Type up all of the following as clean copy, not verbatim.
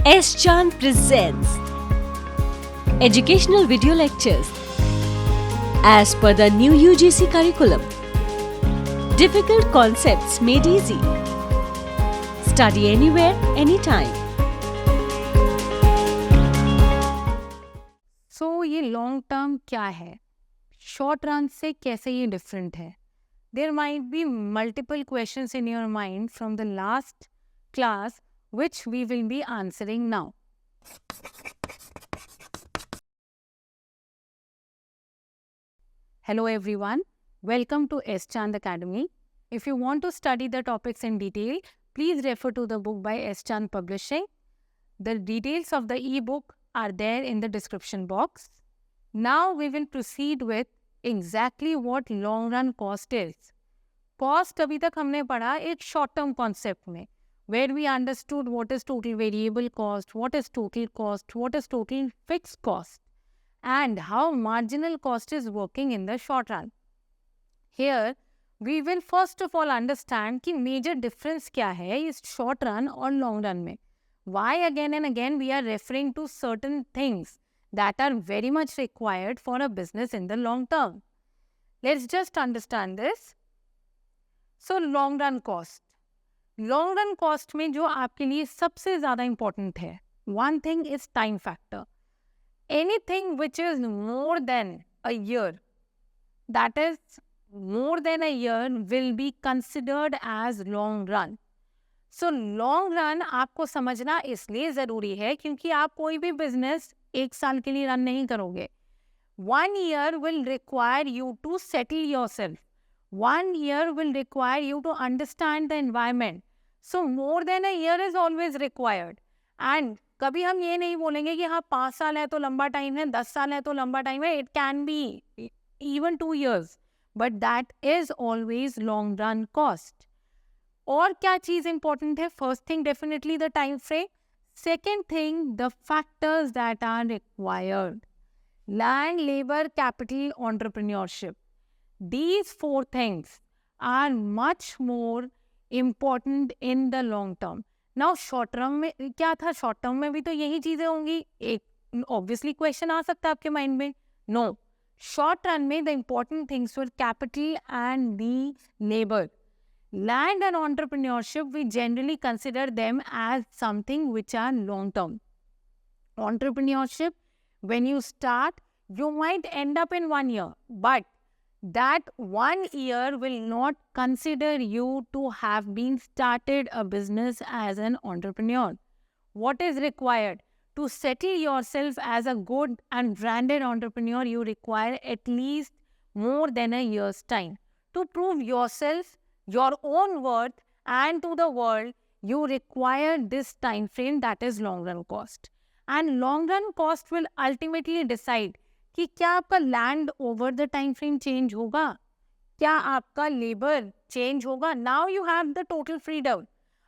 S. Chan presents Educational Video Lectures as per the new UGC curriculum. Difficult concepts made easy. Study anywhere, anytime. सो ये long term क्या है, short run से कैसे ये different है? There might be multiple questions in your mind from the last class which we will be answering now. Hello everyone, welcome to S. Chand Academy. If you want to study the topics in detail, please refer to the book by S. Chand Publishing. The details of the e-book are there in the description box. Now we will proceed with exactly what long run cost is. Cost अभी तक हमने पढ़ा एक short term concept में, where we understood what is total variable cost, what is total cost, what is total fixed cost, and how marginal cost is working in the short run. Here, we will first of all understand कि major difference क्या है इस short run और long run में. Why again and again we are referring to certain things that are very much required for a business in the long term. Let's just understand this. So, long run cost. Long run cost में जो आपके लिए सबसे ज्यादा important है, one thing is time factor. Anything which is more than a year, that is more than a year will be considered as long run. So long run आपको समझना इसलिए जरूरी है क्योंकि आप कोई भी बिजनेस एक साल के लिए रन नहीं करोगे. 1 year will require you to settle yourself. 1 year will require you to understand the environment. So more than a year is always required. And कभी हम ये नहीं बोलेंगे कि हाँ 5 साल है तो लंबा टाइम है, 10 साल है तो लंबा टाइम है. It can be even 2 years. But that is always long run cost. और क्या चीज़ important है? First thing definitely the time frame. Second thing, the factors that are required. Land, labor, capital, entrepreneurship. These 4 things are much more important in the long term. Now short term में क्या था? Short term में भी तो यही चीजें होंगी. एक obviously question आ सकता है आपके mind में. No, short run में the important things were capital and the labor. Land and entrepreneurship, we generally consider them as something which are long term. Entrepreneurship, when you start, you might end up in 1 year, but that 1 year will not consider you to have been started a business as an entrepreneur. What is required? To settle yourself as a good and branded entrepreneur, you require at least more than a year's time. To prove yourself, your own worth, and to the world, you require this time frame, that is long run cost. And long run cost will ultimately decide कि क्या आपका land over the time frame change होगा, क्या आपका labour change होगा. Now you have the total freedom.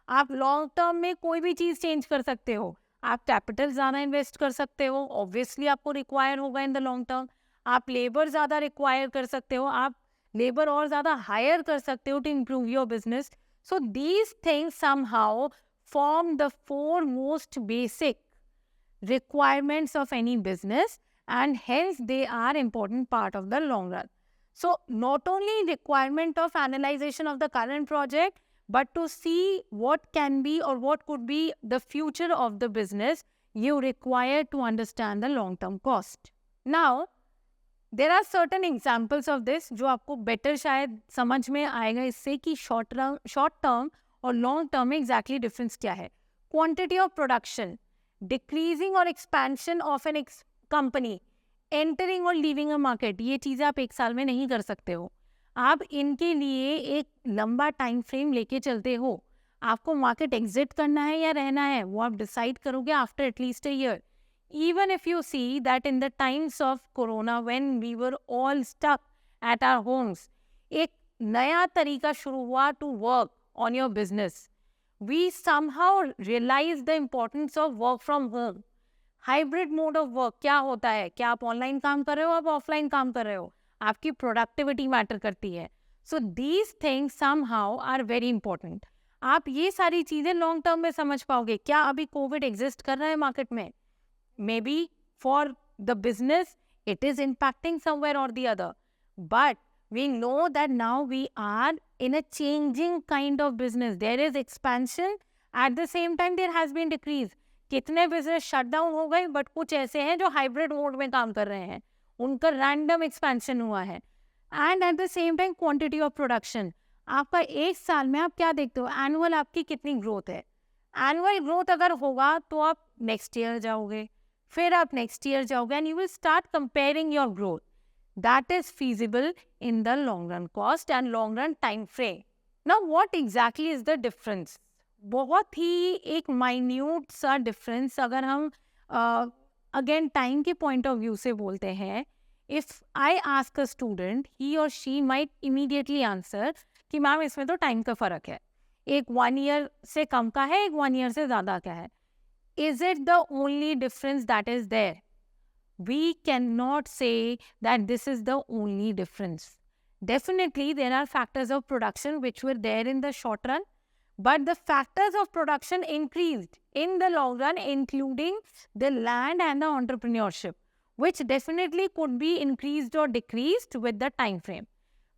आप long term में कोई भी चीज चेंज कर सकते हो. आप कैपिटल ज्यादा इन्वेस्ट कर सकते हो, ऑब्वियसली आपको रिक्वायर होगा इन द लॉन्ग टर्म. आप लेबर ज्यादा रिक्वायर कर सकते हो, आप लेबर और ज्यादा हायर कर सकते हो to improve your business. So these things somehow form the 4 most basic requirements of any business, and hence they are important part of the long run. So not only requirement of analyzation of the current project, but to see what can be or what could be the future of the business, you require to understand the long term cost. Now there are certain examples of this जो आपको better शायद समझ में आएगा इससे कि short term और long term में exactly difference क्या है. Quantity of production, decreasing or expansion of an company, entering or leaving a market, ये चीज़ें आप एक साल में नहीं कर सकते हो. आप इनके लिए एक लंबा टाइम फ्रेम लेके चलते हो. आपको मार्केट एग्जिट करना है या रहना है वो आप डिसाइड करोगे after at least a year. Even if you see that in the times of Corona, when we were all stuck at our homes, एक नया तरीका शुरू हुआ to work on your business. We somehow realize the importance of work from home. Hybrid mode of work क्या होता है? क्या आप ऑनलाइन काम कर रहे हो, आप ऑफलाइन काम कर रहे हो, आपकी प्रोडक्टिविटी मैटर करती है. So these things somehow are very important. आप ये सारी चीजें लॉन्ग टर्म में समझ पाओगे. क्या अभी कोविड एग्जिस्ट कर रहा है मार्केट में? May be for the business it is impacting somewhere or the other, but we know that now we are in a changing kind of business. There is expansion, at the same time there has been decrease. कितने business shut down हो गए, but कुछ ऐसे हैं जो hybrid mode में काम कर रहे हैं, उनका रैंडम एक्सपेंशन हुआ है. And at the same time quantity of production. आपका एक साल में आप क्या देखते हो, एनुअल आपकी कितनी ग्रोथ है. एनुअल ग्रोथ अगर होगा तो आप नेक्स्ट ईयर जाओगे, फिर आप नेक्स्ट ईयर जाओगे, and you will start comparing your growth. That is feasible in the long run cost and long run time frame. Now what exactly is the difference? बहुत ही एक माइन्यूट सा difference अगर हम अगेन टाइम के point of view से बोलते हैं. If I ask a student, he और शी माइट इमीडिएटली आंसर कि मैम इसमें तो टाइम का फर्क है, एक 1 ईयर से कम का है, एक 1 ईयर से ज्यादा का है. Is it the only difference that is there? We cannot say that this is the only difference. Definitely, there are factors of production which were there in the short run, but the factors of production increased in the long run, including the land and the entrepreneurship, which definitely could be increased or decreased with the time frame.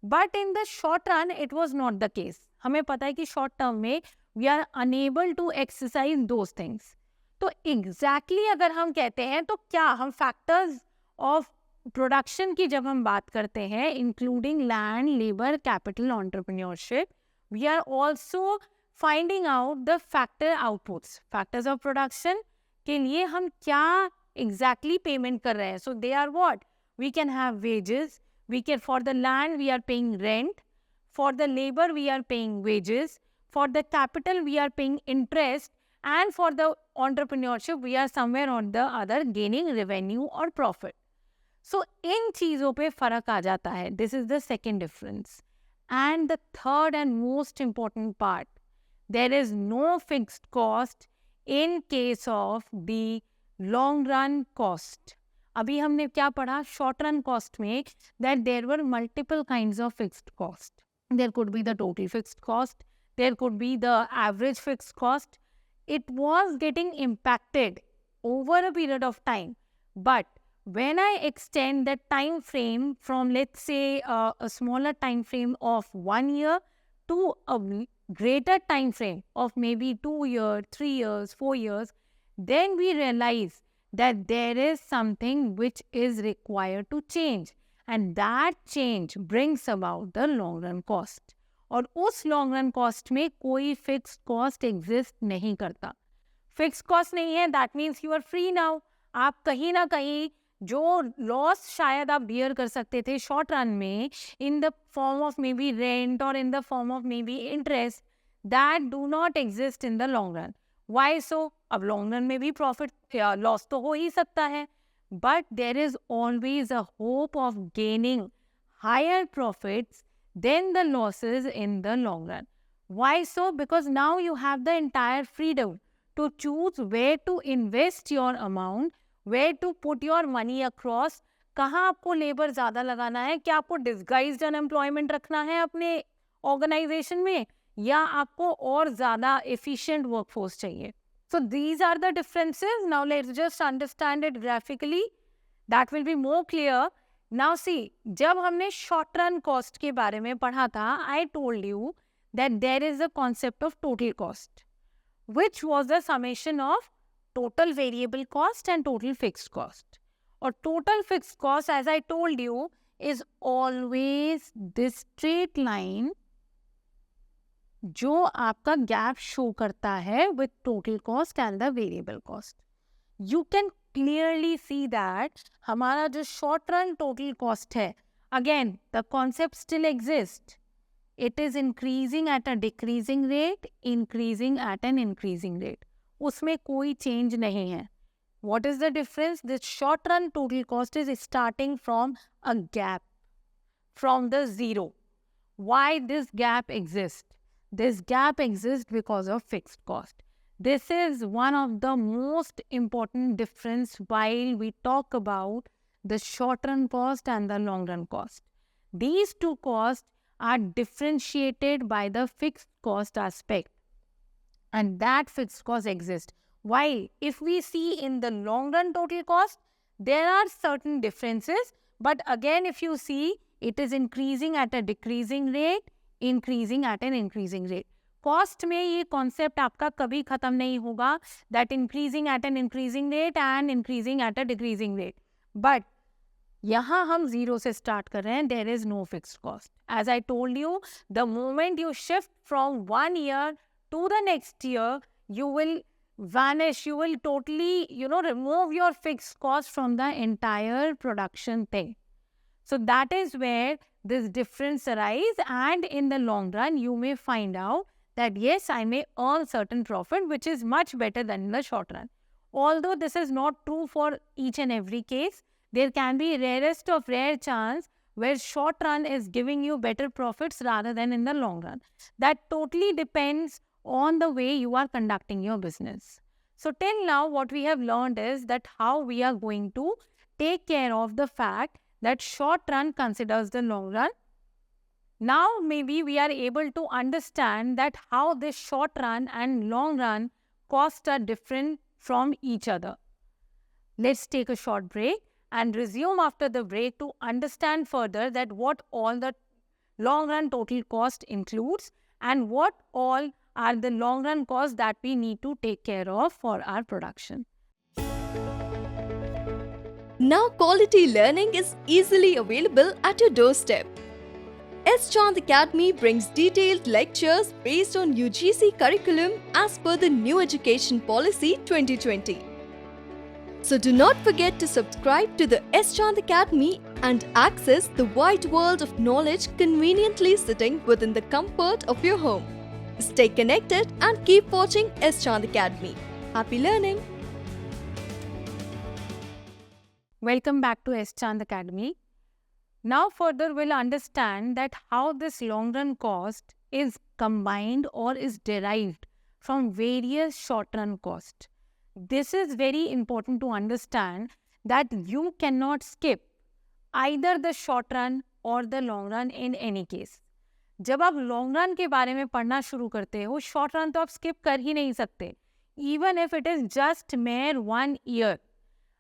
But in the short run, it was not the case. हमें पता है कि short term में we are unable to exercise those things. तो exactly अगर हम कहते हैं तो क्या हम फैक्टर्स ऑफ प्रोडक्शन की जब हम बात करते हैं, including land, labour, capital, entrepreneurship, we are also finding out the factor outputs. Factors of production के लिए हम क्या एग्जैक्टली पेमेंट कर रहे हैं. So they are what, we can have wages, we can, for the land we are paying rent, for the labour we are paying wages, for the capital we are paying interest, and for the entrepreneurship we are somewhere or the other gaining revenue or profit. So इन चीज़ों पे फ़र्क आ जाता है. This is the second difference. And the third and most important part, there is no fixed cost in case of the long run cost. अभी हमने क्या पढ़ा short run cost में, that there were multiple kinds of fixed cost. There could be the total fixed cost, there could be the average fixed cost. It was getting impacted over a period of time. But when I extend the time frame from, let's say, a smaller time frame of 1 year to a greater time frame of maybe 2 years, 3 years, 4 years, then we realize that there is something which is required to change. And that change brings about the long run cost. और उस long run cost में कोई fixed cost exist नहीं करता. Fixed cost नहीं है, that means you are free now. आप कहीं ना कहीं जो लॉस शायद आप बियर कर सकते थे शॉर्ट रन में, in the form of maybe rent और in the form of maybe interest, that do not exist in the long run. Why so? अब लॉन्ग रन में भी प्रॉफिट लॉस तो हो ही सकता है, but there is always a hope of gaining higher profits than the losses in the long run. Why so? Because now you have the entire freedom to choose where to invest your amount, where to put your money across. कहाँ आपको labour ज़्यादा लगाना है, क्या आपको disguised unemployment रखना है अपने ऑर्गेनाइजेशन में, या आपको और ज़्यादा एफिशिएंट वर्कफोर्स चाहिए. So these are the differences. Now let's just understand it graphically. That will be more clear. Now see, जब हमने शॉर्ट रन कॉस्ट के बारे में पढ़ा था, I told you that there is a concept of total cost, which was the summation of total variable cost and total fixed cost. और total fixed cost, as I told you, is always this straight line जो आपका gap show करता है with total cost and the variable cost. You can clearly see that हमारा जो short run total cost है, again the concept still exist. It is increasing at a decreasing rate, increasing at an increasing rate. उसमें कोई change नहीं है. What is the difference? This short run total cost is starting from a gap, from the zero. Why this gap exists? This gap exists because of fixed cost. This is one of the most important difference while we talk about the short run cost and the long run cost. These two costs are differentiated by the fixed cost aspect. and that fixed cost exists. While if we see in the long run total cost, there are certain differences, but again if you see, it is increasing at a decreasing rate, increasing at an increasing rate. Cost में ये concept आपका कभी खत्म नहीं होगा, that increasing at an increasing rate and increasing at a decreasing rate. But यहाँ हम zero से स्टार्ट कर रहे हैं. There is no fixed cost. As I told you, the moment you shift from 1 year to the next year, you will vanish, you will totally, remove your fixed cost from the entire production thing. So that is where this difference arise, and in the long run, you may find out that yes, I may earn certain profit, which is much better than in the short run. Although this is not true for each and every case, there can be rarest of rare chance where short run is giving you better profits rather than in the long run. That totally depends on the way you are conducting your business. So till now, what we have learned is that how we are going to take care of the fact that short run considers the long run. Now maybe we are able to understand that how this short run and long run costs are different from each other. Let's take a short break and resume after the break to understand further that what all the long run total cost includes and what all are the long run costs that we need to take care of for our production. Now quality learning is easily available at your doorstep. S. Chand Academy brings detailed lectures based on UGC curriculum as per the New Education Policy 2020. So do not forget to subscribe to the S. Chand Academy and access the wide world of knowledge conveniently sitting within the comfort of your home. Stay connected and keep watching S. Chand Academy. Happy learning! Welcome back to S. Chand Academy. Now further we'll understand that how this long run cost is combined or is derived from various short run costs. This is very important to understand that you cannot skip either the short run or the long run in any case. जब आप long run के बारे में पढ़ना शुरू करते हो, short run तो आप स्किप कर ही नहीं सकते, even if it is just mayor 1 year.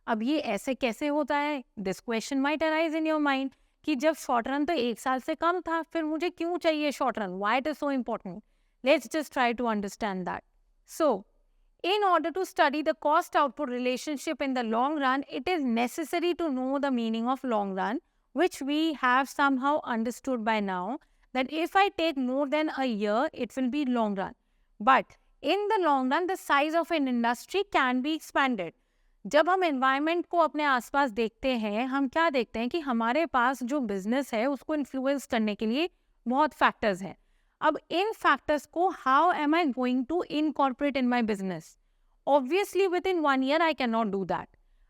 अब ये ऐसे कैसे होता है? This question might arise in your mind कि जब शॉर्ट रन तो 1 साल से कम था, फिर मुझे क्यों चाहिए short run? Why it is so important? Let's just try to understand that. So in order to study the cost output relationship in the long run, it is necessary to know the meaning of long run, which we have somehow understood by now, that if I take more than a year, it will be long run. But in the long run, the size of an industry can be expanded. जब हम environment को अपने आसपास देखते हैं, हम क्या देखते हैं कि हमारे पास जो business है उसको influence करने के लिए बहुत factors हैं. अब इन factors को how am I going to incorporate in my business? Obviously within 1 year I cannot do that.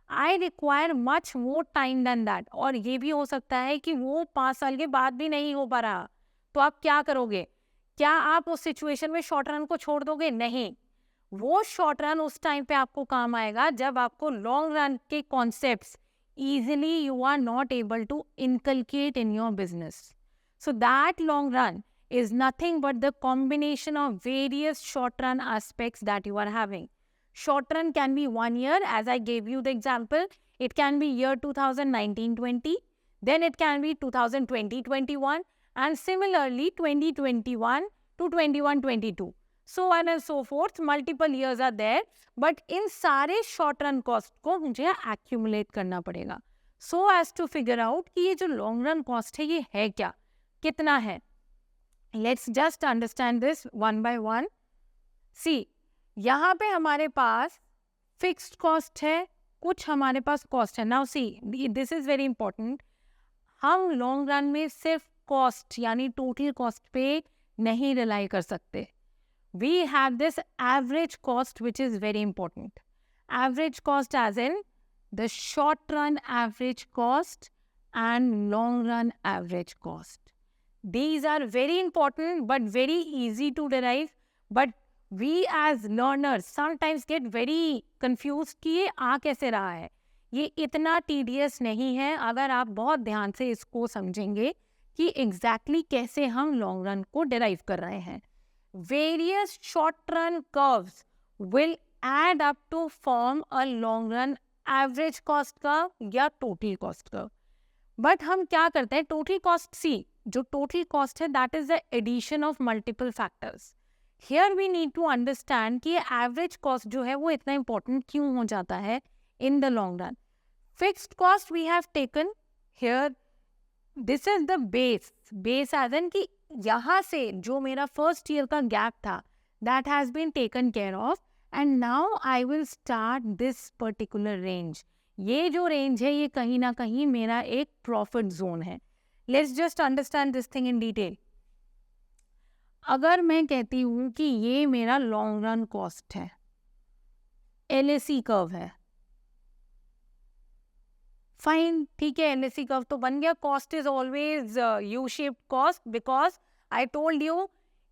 I require much more time than that. और ये भी हो सकता है कि वो 5 साल के बाद भी नहीं हो पा रहा. तो आप क्या करोगे? क्या आप उस सिचुएशन में शॉर्ट रन को छोड़ दोगे? नहीं. वो शॉर्ट रन उस टाइम पे आपको काम आएगा जब आपको लॉन्ग रन के concepts easily you are not able to inculcate in your business. So that long run is nothing but the combination of various short run aspects that you are having. Short run can be 1 year, as I gave you the example. It can be year 2019-20, then it can be 2020-21, and similarly 2021 to 21-22. So on and so forth, multiple years are there, but in सारे short run cost को मुझे accumulate करना पड़ेगा. So as to figure out कि ये जो long run cost है ये है क्या, कितना है. Let's just understand this one by one. See, यहाँ पे हमारे पास fixed cost है, कुछ हमारे पास cost है. Now see, this is very important. हम long run में सिर्फ cost यानी total cost पे नहीं rely कर सकते. We have this average cost which is very important. Average cost as in the short run average cost and long run average cost. These are very important but very easy to derive, but we as learners sometimes get very confused कि ये आ कैसे रहा है. ये इतना tedious नहीं है अगर आप बहुत ध्यान से इसको समझेंगे कि exactly कैसे हम long run को derive कर रहे हैं. various short run curves will add up to form a long run average cost curve या total cost curve. बट हम क्या करते हैं, टोटल कॉस्ट, सी जो टोटल कॉस्ट है that is the addition of multiple factors. Here we need to understand कि average cost जो है वो इतना इंपॉर्टेंट क्यों हो जाता है in the long run. Fixed cost we have taken here, this is the base as an कि यहाँ से जो मेरा फर्स्ट ईयर का गैप था that has been taken care of and now I will start this particular range. ये जो range है ये कहीं ना कहीं मेरा एक प्रॉफिट जोन है. Let's just understand this thing in detail. अगर मैं कहती हूँ कि ये मेरा लॉन्ग रन कॉस्ट है, LAC कर्व है, फाइन, ठीक है, LAC कर्व तो बन गया. Cost is always U shaped cost because I told you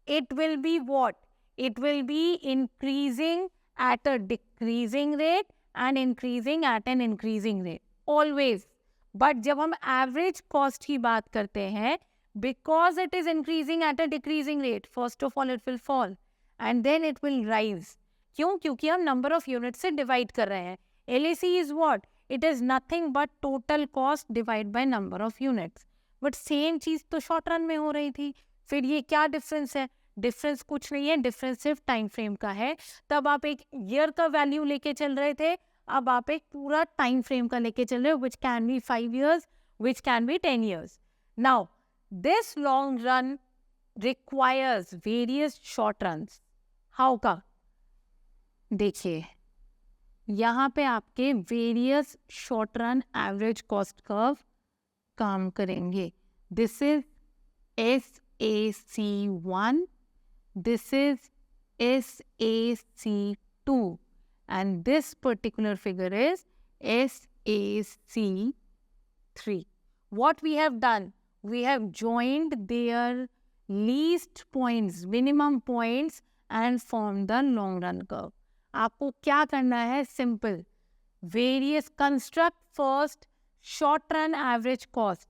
it will be what, it will be increasing at a decreasing rate and increasing at an increasing rate always. But जब हम average cost की बात करते हैं, because it is increasing at a decreasing rate, first of all it will fall and then it will rise. क्यों? क्योंकि हम number of units से divide कर रहे हैं. LAC is what? It is nothing but total cost divided by number of units. But same चीज़ तो short run में हो रही थी. फिर ये क्या difference है? डिफरेंस कुछ नहीं है, डिफरेंस सिर्फ टाइम फ्रेम का है. तब आप एक ईयर का वैल्यू लेके चल रहे थे, अब आप एक पूरा टाइम फ्रेम का लेके चल रहे हो, which can be 5 years, which can be 10 years. Now this long run requires various short runs. How का? देखिए यहाँ पे आपके various short run average cost curve काम करेंगे. This is SAC1, this is SAC2 and this particular figure is SAC3. What we have done, we have joined their least points, minimum points and formed the long run curve. आपको क्या करना है? Simple. Various construct first short run average cost.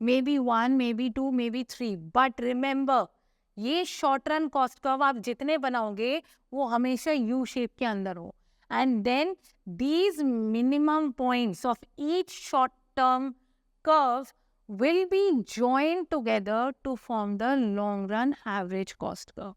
Maybe 1, maybe 2, maybe 3. But remember, ये short run cost curve आप जितने बनाओगे वो हमेशा यू शेप के अंदर हो. And then these minimum points of each short term curve will be joined together to form the long run average cost curve.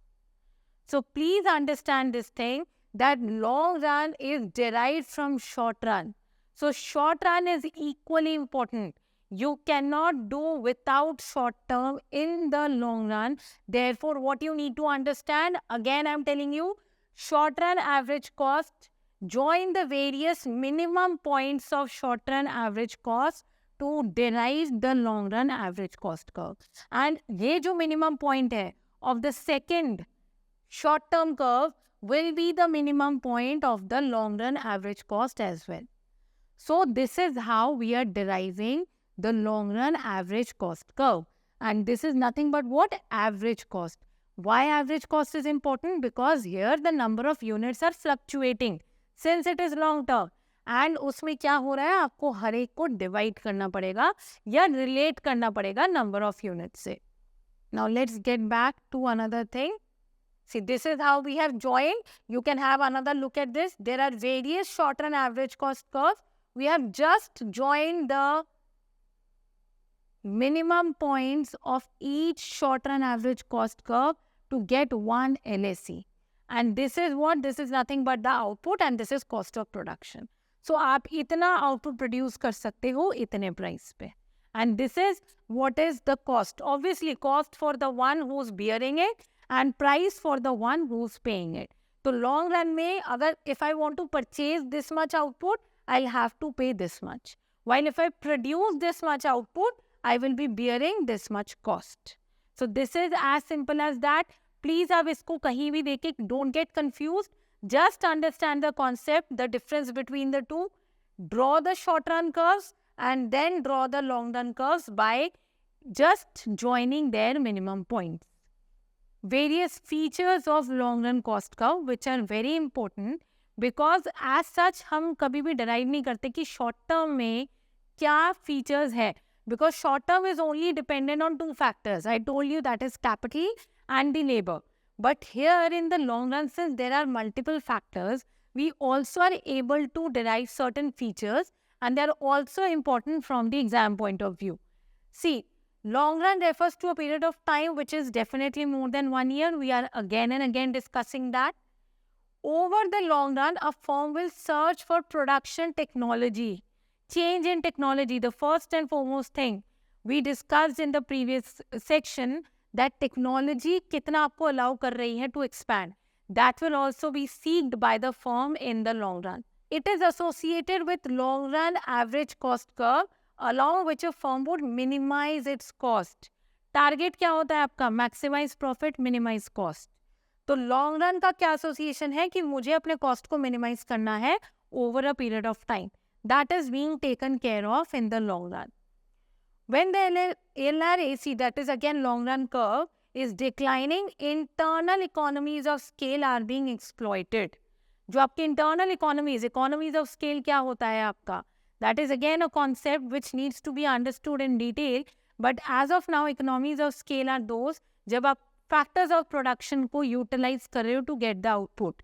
So please understand this thing that long run is derived from short run. So short run is equally important. You cannot do without short term in the long run. Therefore, what you need to understand, again I'm telling you, short run average cost, join the various minimum points of short run average cost to derive the long run average cost curve. And ये जो minimum point है of the second short term curve will be the minimum point of the long run average cost as well. So this is how we are deriving the long run average cost curve, and this is nothing but what? Average cost. Why average cost is important? Because here the number of units are fluctuating since it is long term, and उसमें क्या हो रहा है, आपको हर एक को divide करना पड़ेगा या रिलेट करना पड़ेगा नंबर ऑफ यूनिट से. Now let's get back to another thing. See, this is how we have joined. You can have another look at this. There are various short run average cost curves. We have just joined the minimum points of each short run average cost curve to get one LAC. And this is what? This is nothing but the output and this is cost of production. So आप इतना output produce कर सकते हो इतने price पे. And this is what is the cost. Obviously cost for the one who's bearing it and price for the one who's paying it. तो long run में अगर if I want to purchase this much output, I'll have to pay this much. While if I produce this much output, I will be bearing this much cost. So this is as simple as that. Please आप इसको कहीं भी देखे, don't get confused. Just understand the concept, the difference between the two. Draw the short run curves and then draw the long run curves by just joining their minimum points. Various features of long run cost curve which are very important because as such हम कभी भी derive नहीं करते कि short term में क्या features है. Because short term is only dependent on two factors. I told you that is capital and the labor. But here in the long run, since there are multiple factors, we also are able to derive certain features, and they are also important from the exam point of view. See, long run refers to a period of time which is definitely more than 1 year. We are again and again discussing that. Over the long run, a firm will search for production technology, change in technology. The first and foremost thing we discussed in the previous section, that technology कितना आपको allow कर रही है to expand. That will also be seeked by the firm in the long run. It is associated with long run average cost curve, along which a firm would minimize its cost. Target क्या होता है आपका? Maximize profit, minimize cost. तो long run का क्या association है कि मुझे अपने कॉस्ट को मिनिमाइज करना है over a period of time. That is being taken care of in the long run. When the LRAC, that is again long run curve, is declining, internal economies of scale are being exploited. जो आपके internal economies of scale क्या होता है आपका? That is again a concept which needs to be understood in detail. But as of now, economies of scale are those जब आप factors of production को utilize कर रहे हो to get the output.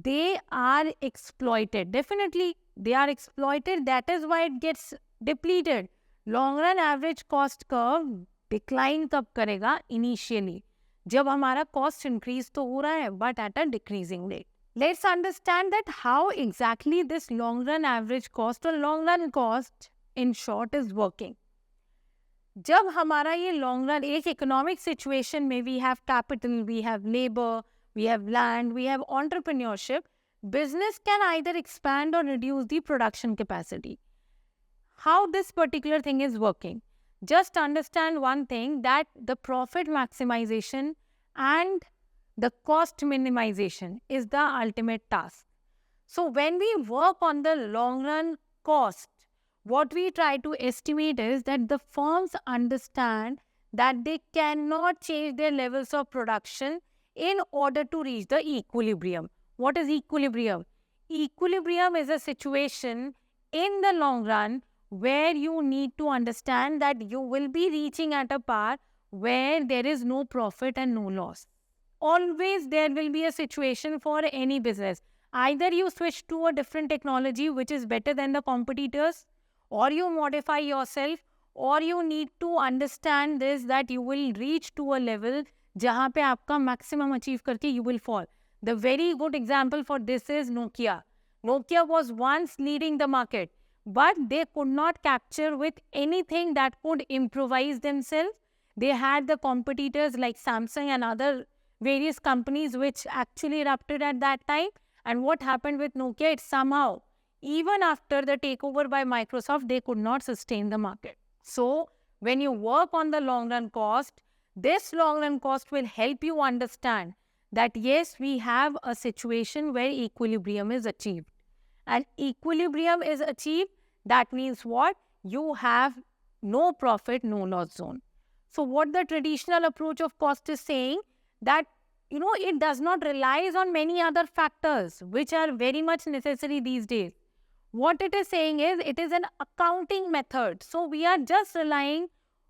They are exploited. Definitely, they are exploited. That is why it gets depleted. Long run average cost curve decline कब करेगा? Initially, जब हमारा कॉस्ट इंक्रीज तो हो रहा है but at a decreasing rate. Let's understand that how exactly this long run average cost और long run cost in short is working. जब हमारा ये लॉन्ग रन एक इकोनॉमिक सिचुएशन में we have capital, we have labour, we have land, we have entrepreneurship, business can either expand or reduce the production capacity. How this particular thing is working? Just understand one thing, that the profit maximization and the cost minimization is the ultimate task. So when we work on the long run cost, what we try to estimate is that the firms understand that they cannot change their levels of production in order to reach the equilibrium. What is equilibrium? Equilibrium is a situation in the long run where you need to understand that you will be reaching at a part where there is no profit and no loss. Always there will be a situation for any business. Either you switch to a different technology which is better than the competitors, or you modify yourself, or you need to understand this that you will reach to a level जहाँ पे आपका maximum achieve करके you will fall. The very good example for this is Nokia. Nokia was once leading the market, but they could not capture with anything that could improvise themselves. They had the competitors like Samsung and other various companies which actually erupted at that time. And what happened with Nokia? It somehow, even after the takeover by Microsoft, they could not sustain the market. So when you work on the long run cost, this long run cost will help you understand that yes, we have a situation where equilibrium is achieved. And equilibrium is achieved, that means what? You have no profit, no loss zone. So what the traditional approach of cost is saying, that it does not rely on many other factors which are very much necessary these days. What it is saying is, it is an accounting method. So we are just relying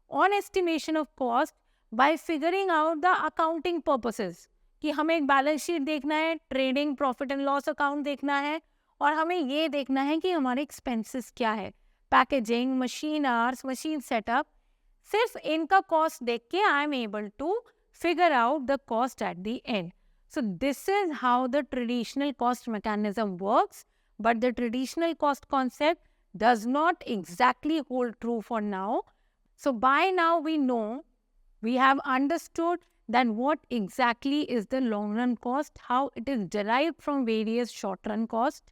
on estimation of cost by figuring out the accounting purposes. कि हमें एक balance sheet देखना है, trading profit and loss account देखना है, और हमें ये देखना है कि हमारे एक्सपेंसेस क्या है, packaging, machine hours, machine setup. सिर्फ इनका कॉस्ट देख के I am able to figure out the cost at the end. So this is how the traditional cost mechanism works, but the traditional cost concept does not exactly hold true for now. So by now we know, we have understood then what exactly is the long run cost, how it is derived from various short run costs.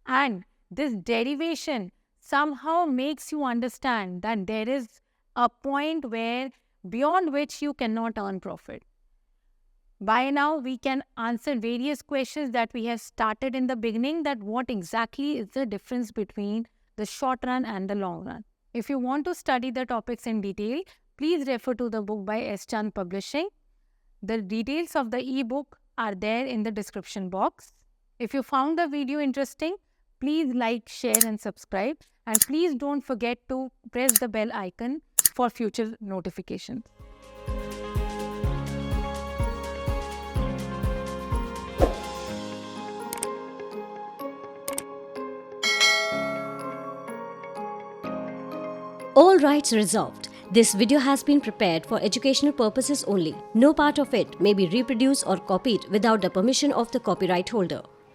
And this derivation somehow makes you understand that there is a point where beyond which you cannot earn profit. By now we can answer various questions that we have started in the beginning, that what exactly is the difference between the short run and the long run. If you want to study the topics in detail, please refer to the book by S. Chand Publishing. The details of the e-book are there in the description box. If you found the video interesting, please like, share and subscribe. And please don't forget to press the bell icon for future notifications. All rights reserved. This video has been prepared for educational purposes only. No part of it may be reproduced or copied without the permission of the copyright holder.